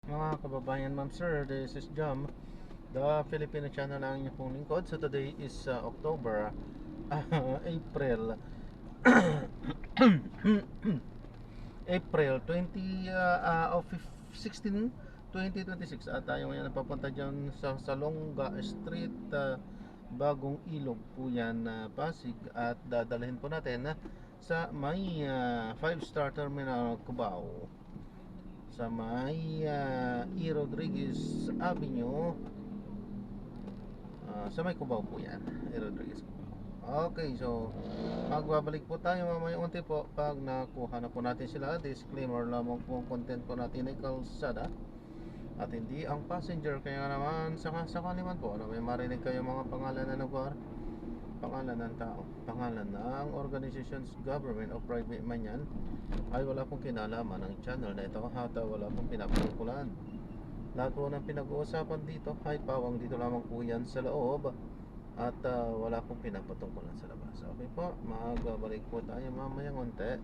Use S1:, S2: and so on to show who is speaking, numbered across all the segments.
S1: Mga kababayan, ma'am sir, this is Jam, the Filipino channel ang inyong pong lingkod. So today is October, April April 20 of 16 2026 at tayo ngayon napapunta dyan sa Salonga Street, Bagong Ilog po yan, Pasig, at dadalhin po natin sa may 5-star terminal Cubao sa may E. Rodriguez Avenue, sa may Cubao po yan, E. Rodriguez Cubao. Okay, so magbabalik po tayo mamaya unti po pag nakuha na po natin sila. Disclaimer lamang po ang content po natin ay kalsada at hindi ang passenger, kaya naman sakali man po na may marinig kayo mga pangalan ng lugar, pangalan ng tao, pangalan ng organizations, government o private man yan, ay wala pong kinalaman ng channel na ito at wala pong pinapangkulan. Lahat po ng pinag-uusapan dito ay pawang dito lamang po yan sa loob at wala pong pinapatungkulan sa labas. Okay po, magbabalik po tayo mamaya konti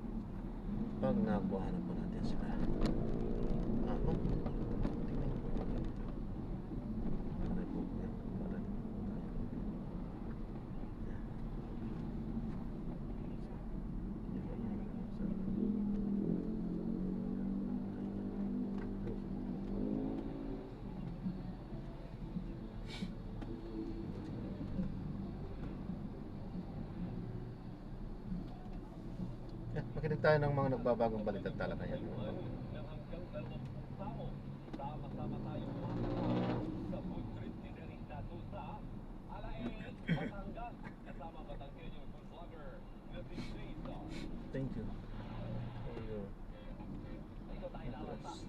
S1: pag nakuha na po natin sila. Ako makinig tayo ng mga nagbabagong balitang talakayan. Thank you for your interest.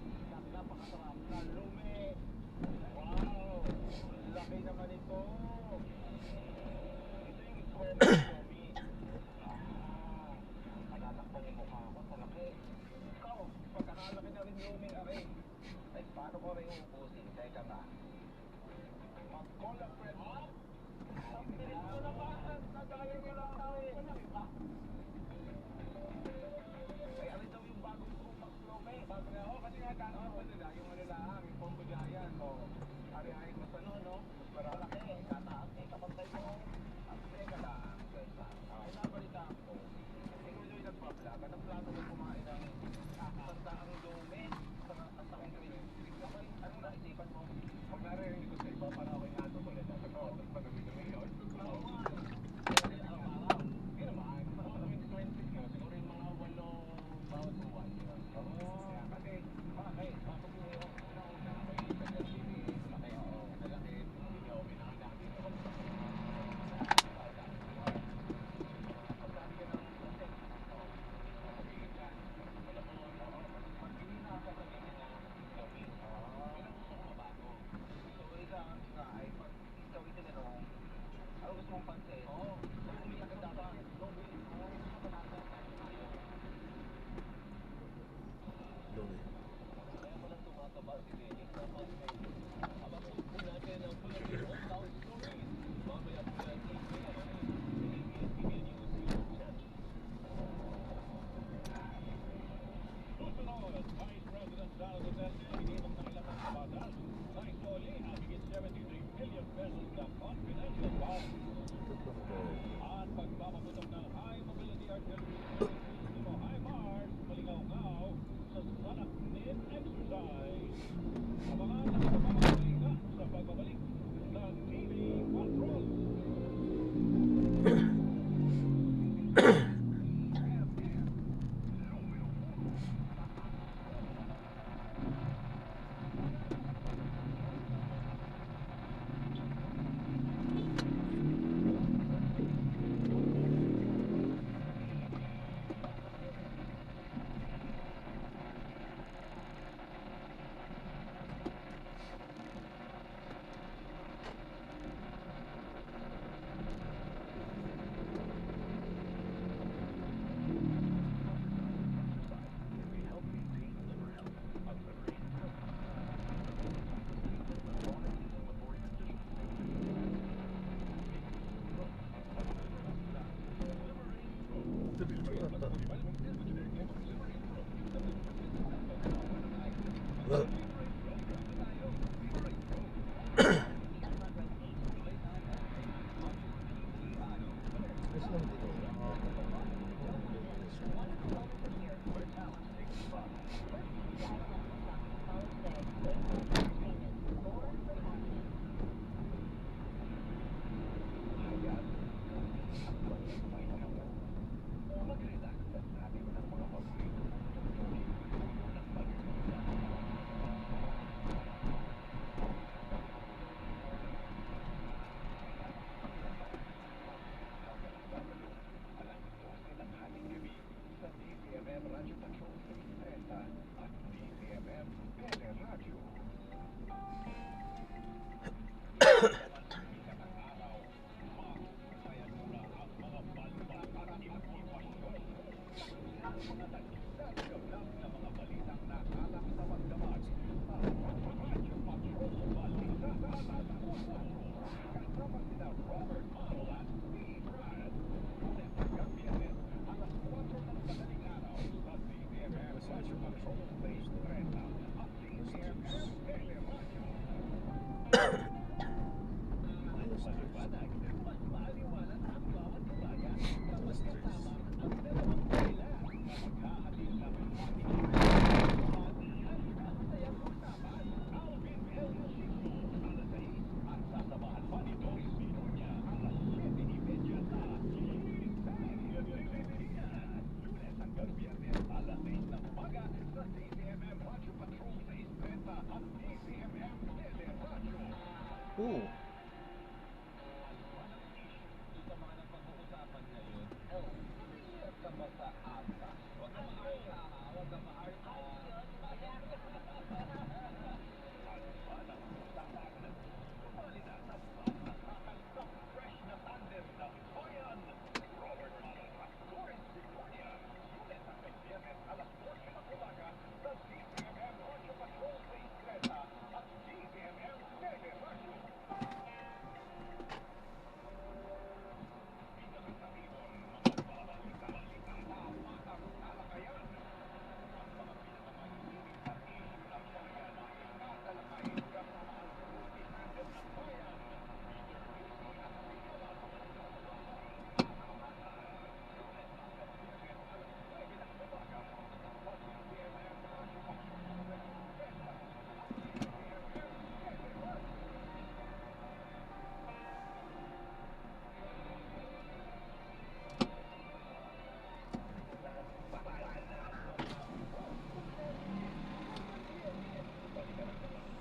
S1: Oo.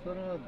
S1: Sarado.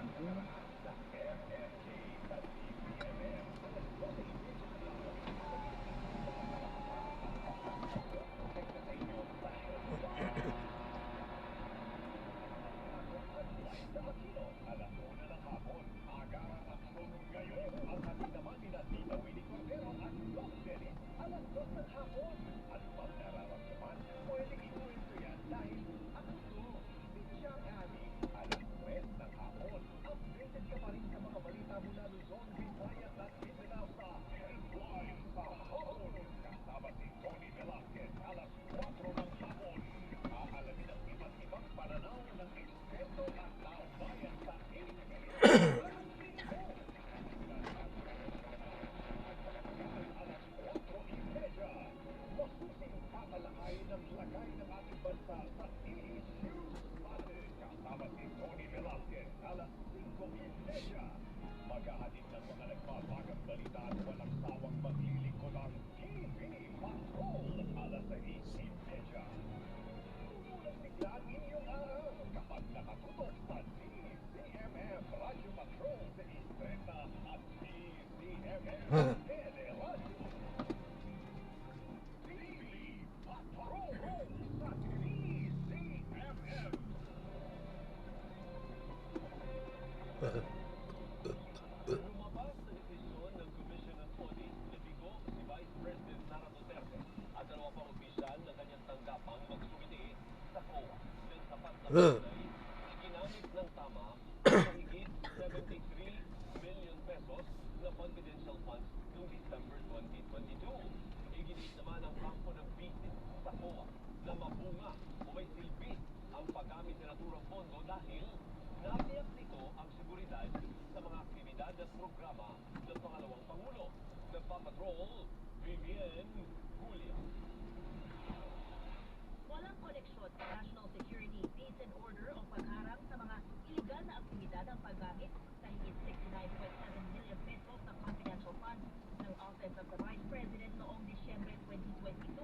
S2: Walang koneksyon sa national security, peace and order o pagharang sa mga iligal na aktibidad ang paggamit sa higit 69.7 million pesos na confidential funds ng Office of the Vice President noong Disyembre 2022.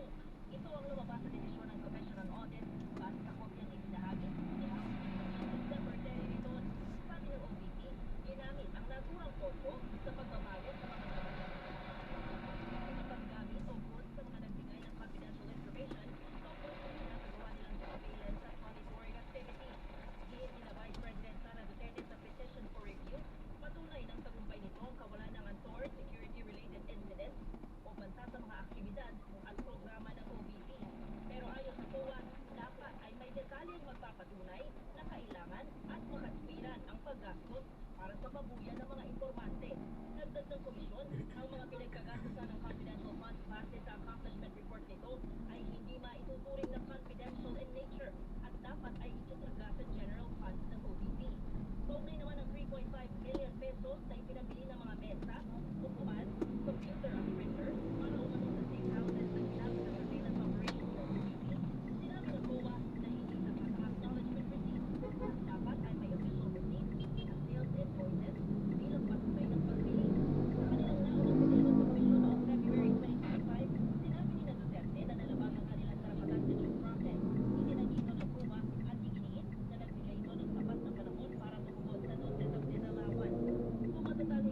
S2: Ito ang lumabas sa desisyon ng Commission on Audit base sa kopyang ibinahagi ni House Speaker December 10 nito. Sabi ng OVP, ginamit ang naturang pondo sa pagbabayad sa mga paggamit o fraud sa mga nagbigay ng confidential information tungkol sa ginagawa nilang surveillance at monitoring activities. Giit ni Vice President Sara Duterte sa petition for review, patunay ng tagumpay nito ang kawalan ng untoward security-related incidents o banta sa mga aktibidad at programa ng OVP. Pero ayon sa COA, dapat ay may detalyeng magpapatunay na kailangan at makatwiran ang paggastos para sa pabuyan ng mga informante. Dagdag ng komisyon, ang mga pinagkagastusan ng confidential funds base sa accomplishment report nito ay hindi maituturing na confidential in nature at dapat ay itutulga sa general funds ng OVP. Kaugnay naman ng 3.5 million pesos na ipinabili ng mga mesa, upuan, computer at printer para umano sa safe houses na ginamit sa surveillance operations ng OVP, sinabi ng COA na hindi sapat ang acknowledgement receipt at dapat ay may official receipt at sales invoices bilang patunay ng pagbili. Sa kanilang naunang modelo sa komisyon noong February 2025, sinabi ni na Duterte na nalabag ang kanilang karapatan sa due process. Itinagi ito ng COA at iginiit na nagbigay ito ng sapat na panahon para tumugon sa notice of disallowance. Tumatatag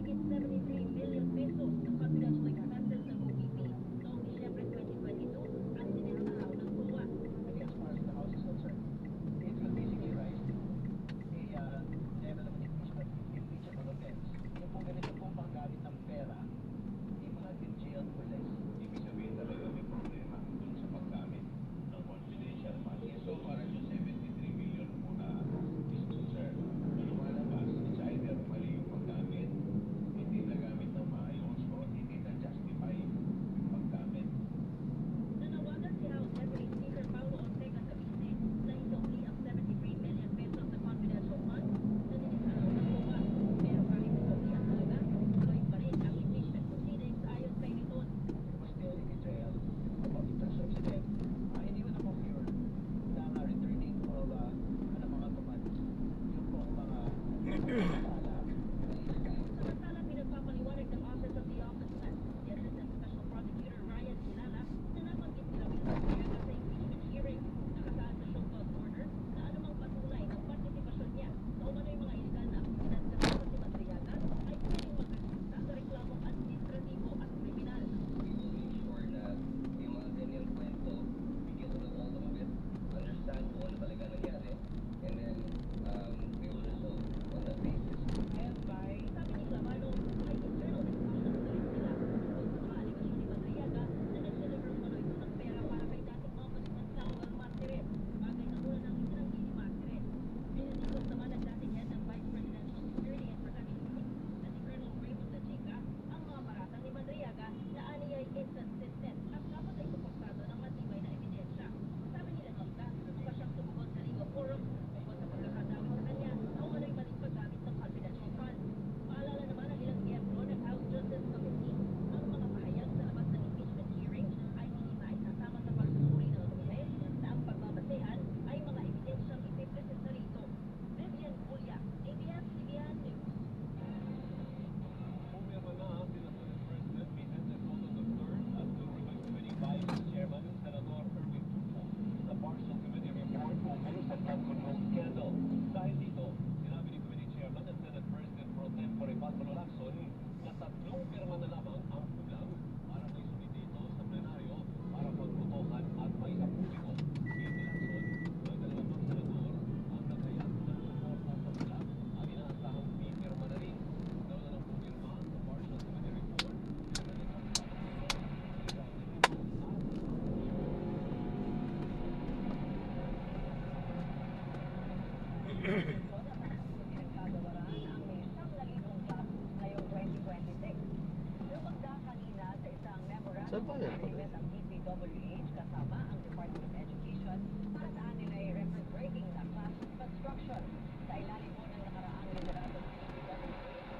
S1: Bayad pa din.
S2: Ang DPWH kasama ang Department of Education para saan nila ay record-breaking na classroom construction. Sa ilalim po ng nakaraang liderato ng DPWH,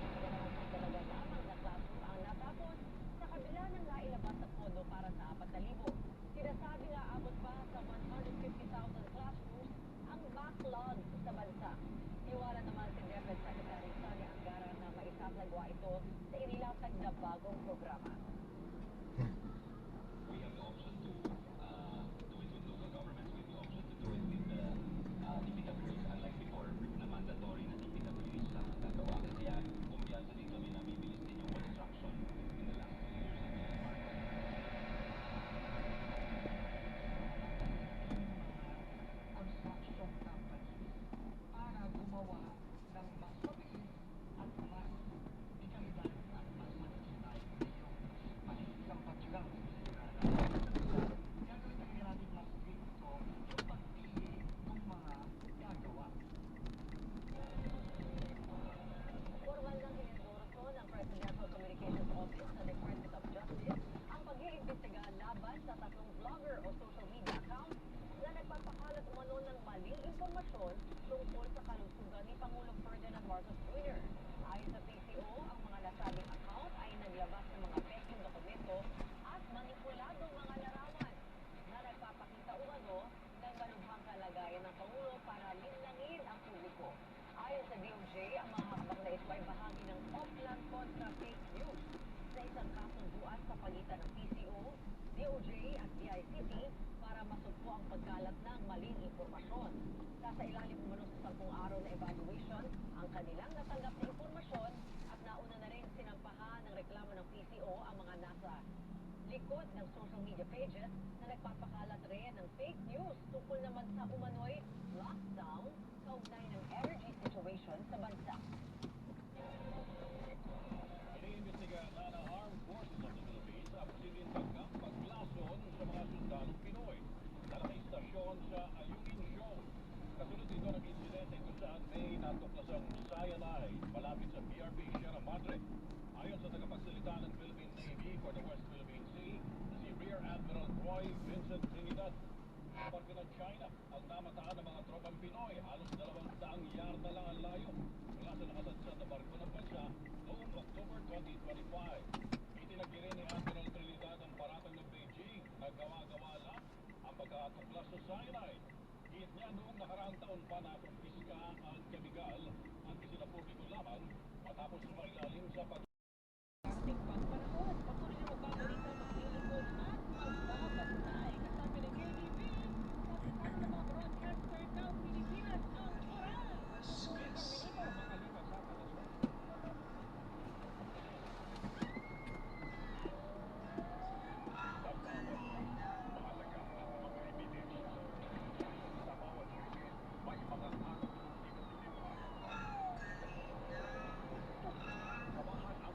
S2: talaga lamang na classroom ang natapos sa kabila ng nailabas na pondo para sa 4,000. Sinasabi nga abot pa sa 150,000 classrooms ang backlog sa bansa. Iwala naman si DepEd Secretary Sani Angara na maisasagwa ito sa inilatag na bagong programa. Formal ng inendorso ng Presidential Communications Office sa Department of Justice ang pag-iimbestiga laban sa 3 vlogger o social media accounts na nagpapakalat umano ng maling impormasyon tungkol sa kalusugan ni Pangulong Ferdinand Marcos Jr. Ayon sa PCO, ang mga nasabing account ay naglabas ng mga peking dokumento at manipuladong mga larawan na nagpapakita umano ng malubhang kalagayan ng Pangulo para linlangin ang publiko. Ayon sa DOJ, ang mga hakbang na ito ay bahagi ng Oplan kontra fake news sa isang kasunduan sa pagitan ng PCO, DOJ at DICT para masugpo ang pagkalat ng maling impormasyon. Nasa ilalim umano sa 10 araw na evaluation ang kanilang natanggap na impormasyon at nauna na rin sinampahan ng reklamo ng PCO ang mga nasa likod ng social media pages na nagpapakalat rin ng fake news tungkol naman sa umano'y lockdown kaugnay ng energy situation sa bansa.
S3: Iniimbestiga na ng Armed Forces of the Philippines ang posibleng pagkaklason sa mga sundalong Pinoy na nakaistasyon sa Ayungin Show. Kasunod dito ng insidente kung saan may natuklasang cyanide malapit sa BRP Sierra Madre. Ayon sa tagapagsalita ng Philippine Navy for the West Philippine Sea, si Rear Admiral Roy Vincent Trinidad. Sa barko ng China, ang namataan ng mga tropang Pinoy, halos 200 yarda lang ang layo mula sa nakasadsad na barko ng bansa noong October 2025. Itinagli rin ni Admiral Trinidad ang paratang ng Beijing na gawa-gawa lang ang pagkakatuklas sa cyanide. Higit niya noong nakaraang taon pa na kumpiska ang kemikal at isinapubliko lamang matapos sumailalim sa pag ating pagpanahon. Patuloy na magbabalita, maglilingkod at magbabantay. Kasama ng KTV, kapitan ng mga broadcaster ng Pilipinas, ang oras. Minuto, makalipas sa alas 1. Samahan ang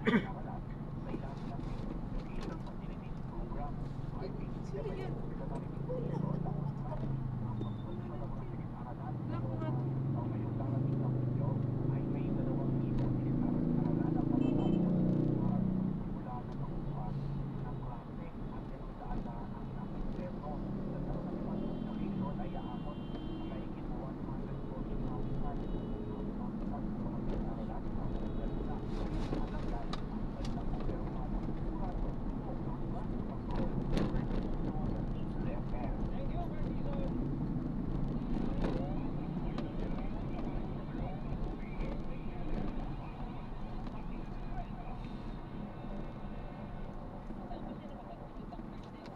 S4: Sino yan? Wala. Nakuha.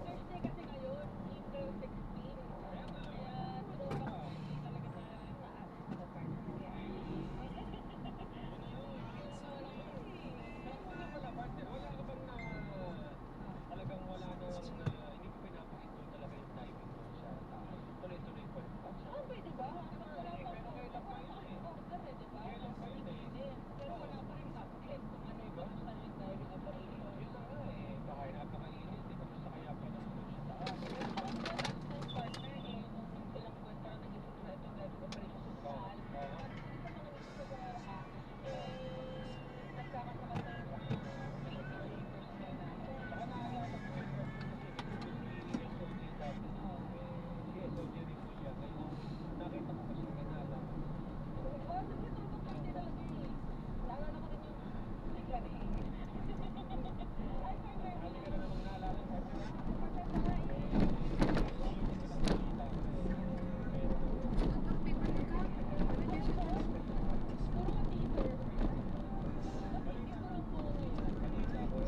S2: Thursday kasi ngayon, April 16. Kaya talaga sa
S3: Wala partner, wala ka bang talagang wala nang hindi ko pinapakita talaga yung timing mo sa taas. Tuloy-tuloy pa rin.
S2: Ah, pwede ba? Wala pa
S3: Pero kailan pa yun eh?
S2: order eh, di ba?
S3: Kailan pa yun eh?
S2: Pero wala pa rin update kung ano yung kamusta na yung driving operation.
S3: Yun na nga eh, baka napakainit eh. Kamusta kaya pa naman doon sa taas?
S2: Partner eh, nung ilang buwan pa na nag-isip na ito driving operation sa taal. Di pa naman nag-isip sa nagkakasama tayo sa PTA personnel natin.
S3: Saka naalala ko eh, kasi si SOG dati, si SOG rin po siya. Ngayon, nakita ko kasi kanala.
S2: Oh, nagtutulog kasi talaga eh. Naalala ko din yung bigla na eh. Ay, partner,
S3: Marami ka na namang naalala partner.
S2: partner na nga eh.
S4: Tutong paper ka. Validation na.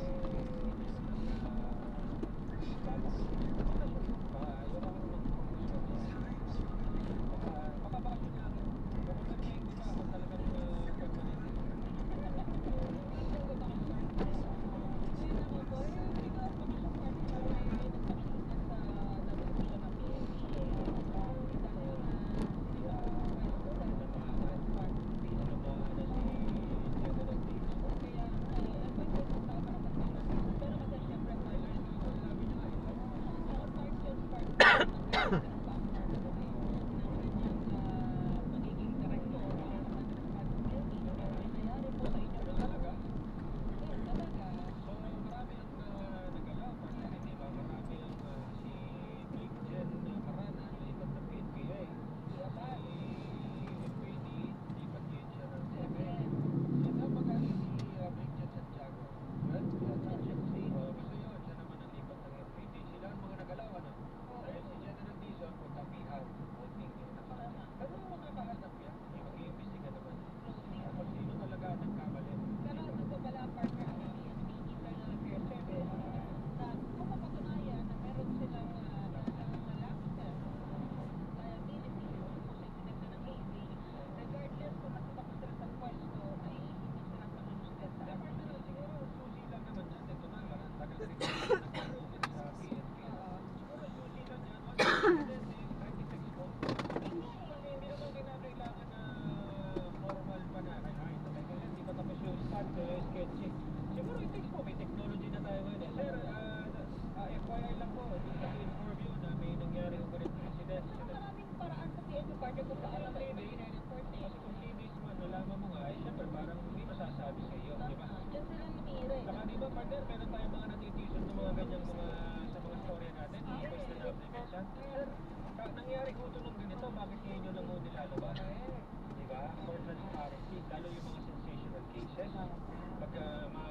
S2: Puro nga teaser. Teaser ang puro yun.
S3: Siguro i-text po, may technology na tayo ngayon eh. Sir, FYI lang po, just to inform you na may nangyari ko rin incident.
S2: Maraming paraan sa PNP partner kung paano ba yung report eh.
S3: Kasi kung CDs man, nalaman mo nga, eh, syempre parang hindi masasabi sa iyo, di ba?
S2: Diyan sila natira eh.
S3: Saka di ba partner, meron tayong mga natitisan ng mga ganyang mga sa mga storya natin, request na natin minsan. Sir, nangyari ko ito ng ganito, bakit ngayon nyo lang mo nilalabas? Di ba? For transparency, lalo yung mga sensational cases. Pag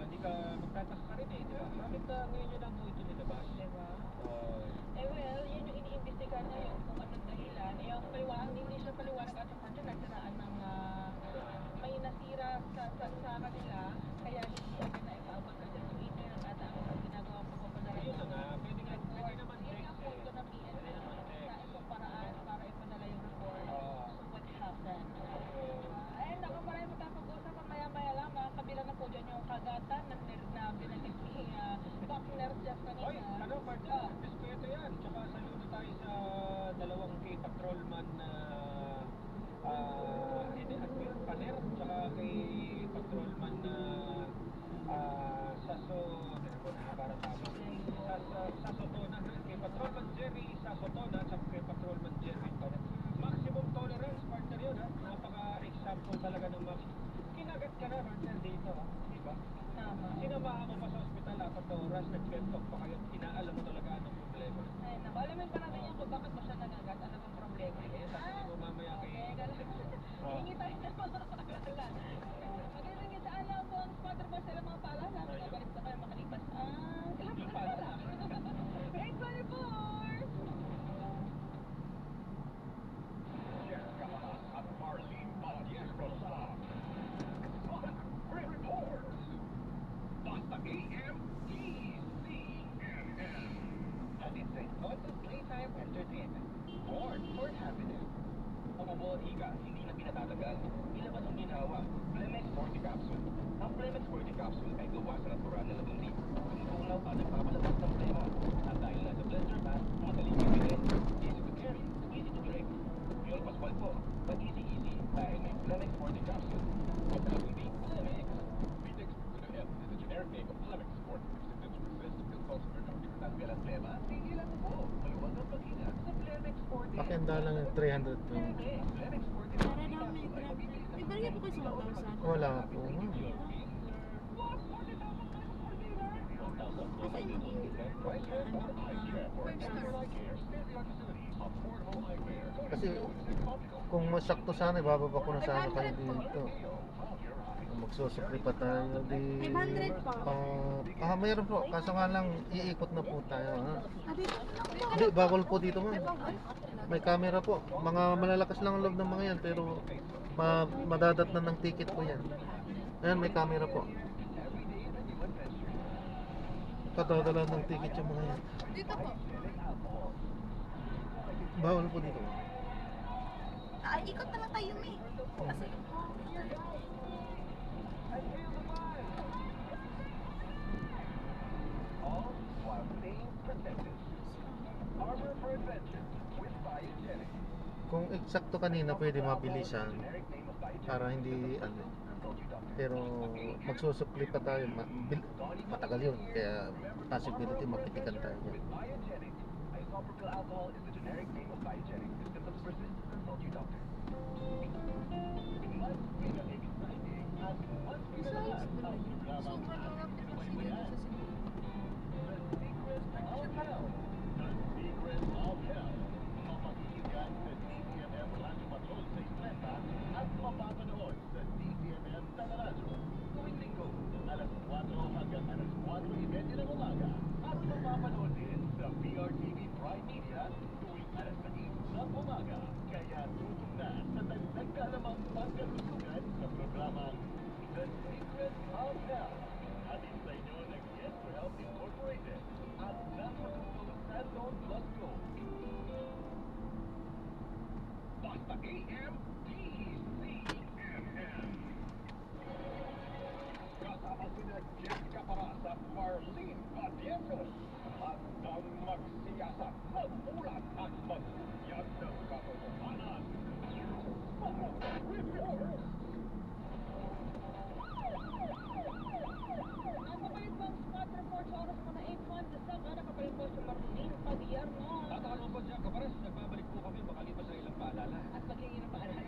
S3: hindi ka magtataka ka rin eh, di ba? Bakit ngayon nyo lang mo ito nilabas?
S2: Di ba?
S3: Uh,
S2: Eh well, yun yung iniimbestigahan ngayon kung anong dahilan. Eh ang paliwanag, hindi siya paliwanag at ang kanya nagsiraan ng may nasira sa kanila, kaya hindi agad na ipaabot kasi yung internet at ang ginagawa pagpapadala
S3: ayun na nga, pwede nga, pwede naman
S2: yun
S3: text
S2: ang
S3: eh.
S2: punto ng PNP
S3: Pwede naman
S2: sa
S3: text.
S2: ibang paraan para ipadala yung report what happened. Ay, naku, marami magkapag-usap maya-maya lang. Kabilang na po dyan yung kagatan ng na binanggit ni Buckner Jeff kanina.
S3: Oy, ano, partner, respeto yan. Tsaka saludo tayo sa dalawang kay patrolman na hindi, Paner, tsaka kay patrolman na kaso, tinan mo na, para tama. Sa Sotona, kay Patrolman Jerry sa Sotona, at kay Patrolman Jerry pa rin. Maximum tolerance, partner yun, ha? Napaka-example talaga ng maximum. Kinagat ka na, partner, dito, ha? Diba?
S2: Tama.
S3: Sinamahan mo pa sa ospital, 4 na oras, nag-pentok pa kayo, inaalam mo talaga anong problema.
S2: Ay, naku, alamin pa natin yan kung bakit ba siya nangagat. Ano bang problema
S3: Eh,
S2: niya?
S3: sasabihin mo mamaya kay...
S2: Okay, hihingi tayo ng mga paalala. Magandang isaan lang po ang sponsor po sila mga paalala. Magagalit pa kayo makalipas ang ilang paalala. Grade 24!
S3: Jeff Cabanas at Marlene Matienzo sa Reports. Basta AM TCNN. And it's a total playtime entertainment. Born for happiness. Umubo, higa, hindi na pinatatagal. Ilabas ang ginawa. Plemex Forte Capsule. Ang Plemex Forte Capsule ay gawa sa natural na labundi. Tumutunaw at nagpapalabas ng plema. At dahil nasa blender bag, madaling bibili. Easy to carry, easy to drink. Yun paswal po, but easy dahil may Plemex Forte Capsule. At labundi, Plemex. Vitex with an M is the generic name of Plemex Forte. Symptoms persist, consult your doctor. Tanggal ang plema, tigilan mo po. Maluwag ang pag-ina sa Plemex Forte.
S1: Pakenda lang yung 320.
S3: Plemex Forte.
S4: Para daw may grab. May barya po kayo sa 1,000.
S1: Wala po. Kasi kung masakto sana, ibababa ko na sana kayo dito. Magsusukli pa tayo di...
S4: 500 po.
S1: Mayroon po. Kaso nga lang, iikot na po tayo. Ha?
S4: Abi,
S1: Hindi, bawal po dito man. May camera po. Mga malalakas lang ang loob ng mga yan, pero madadatnan ng ticket po yan. Ayan, may camera po. Patadala ng ticket yung mga yan.
S4: dito po.
S1: Bawal po dito.
S4: Ikot na lang tayo, May. Kasi,
S3: All while staying protected. Armor for adventure with Biogenic.
S1: Kung eksakto kanina, pwede mabilisan. Para hindi, ano. Pero magsusukli pa tayo. Matagal yun. Kaya possibility mapitikan tayo dyan.
S3: Biogenic. Isopropyl alcohol is the generic name of Biogenic. If symptoms persist, consult your doctor. Mas pinaka-exciting at mas
S4: besides,
S3: pinaka-
S4: sobrang harap din kasi dito sa Cebu.
S3: The Secret of Health. The Secret of Health. Mapakinggan sa DCMM Radyo Patrol sa Isleta at mapapanood sa DCMM Teleradyo. Tuwing linggo, alas 4 hanggang alas 4:30 ng umaga. At mapapanood din sa PRTV Prime Media tuwing alas 6 ng umaga. Kaya tutong na sa dagdag kalamang pagkalusugan sa programang The Secret of Health. Atin sa inyo ng Yes to Health Incorporated at napakatulong Sandon Plus Go. Basta AM TCNN. Kasama sina Jeff Caparas at Marlene Matienzo. Handang magsiyasat, magmulat at magbuyag ng katotohanan. Mga reports.
S2: Nakapalit po ang spot report sa oras mo na 8:01 sa Saka. Nakapalit po si Marlene Padierno.
S3: Tatanong po siya, Caparas, nagbabalik po kami makalipas sa ilang paalala.
S2: At maghingi ng paalala.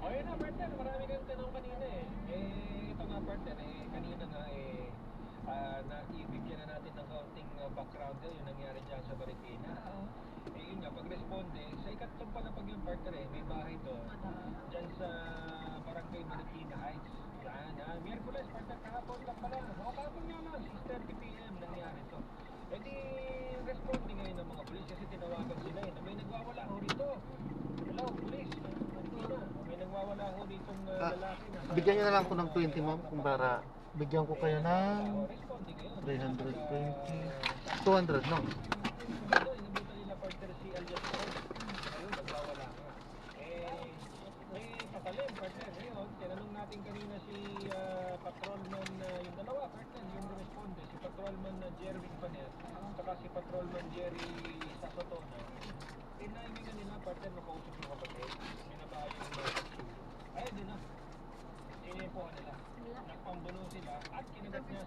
S3: O yun na, partner, marami kang tanong kanina eh. Ito nga, partner, kanina nga naibigyan na natin ng kaunting background yung nangyari dyan sa Marikina. Yun nga, pag-responde, sa ikatlong palapag yung partner may bahay doon. Dyan sa Barangay Marikina Heights. Yan, Miyerkules, partner, kahapon lang pala. Kahapon nga lang, 6:30 PM nangyari to. Di, responde ngayon ng mga pulis kasi tinawagan sila na may nagwawala ho rito. Hello, pulis. Marikina, may nagwawala ho ditong lalaki na
S1: Bigyan nyo na lang ko ng 20, ma'am. Kung para bigyan ko kayo ng
S3: responde ngayon.
S1: 320. 200, no?
S3: Ito, inabutan nila partner si Alias Rose. Ayun, nagwawala nga. May patalim, partner. Ngayon, tinanong natin kanina si Patrolman, yung dalawa, partner, yung responde. Si Patrolman Jerry Paner, saka si Patrolman Jerry Sasotona. Tinaimingan nila, partner, makausap yung kapatid. Binabayo yung mga ay, doon na. Sinepohan nila. Nagpambuno sila at kinagat niya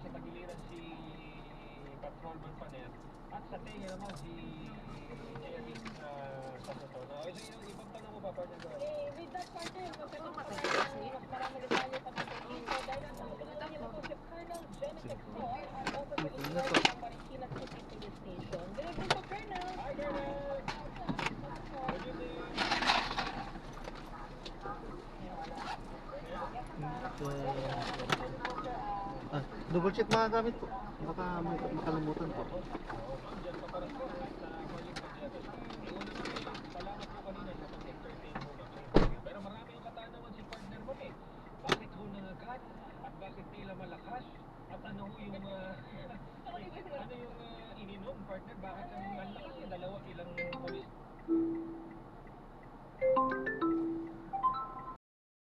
S2: with that partner, magkaroon pa tayo ng mas maraming detalye patungkol dito dahil ang pagkakulang nila po si Colonel Genevieve Cor, ang Officer in Charge ng Marikina City Police Station. Good evening po, Colonel.
S3: Hi, Colonel! Good evening!
S1: Double check mga gamit po. Baka makalimutan po.
S3: Diyan sa correspondent na Marlene Padilla. Salamat po kanina sa pag-entertain mo kami. Pero marami ang katanungan si partner mo eh. Bakit ho nangagat? At bakit tila malakas? At ano ho yung ininom partner? Bakit ang lakas? Dalawa ilang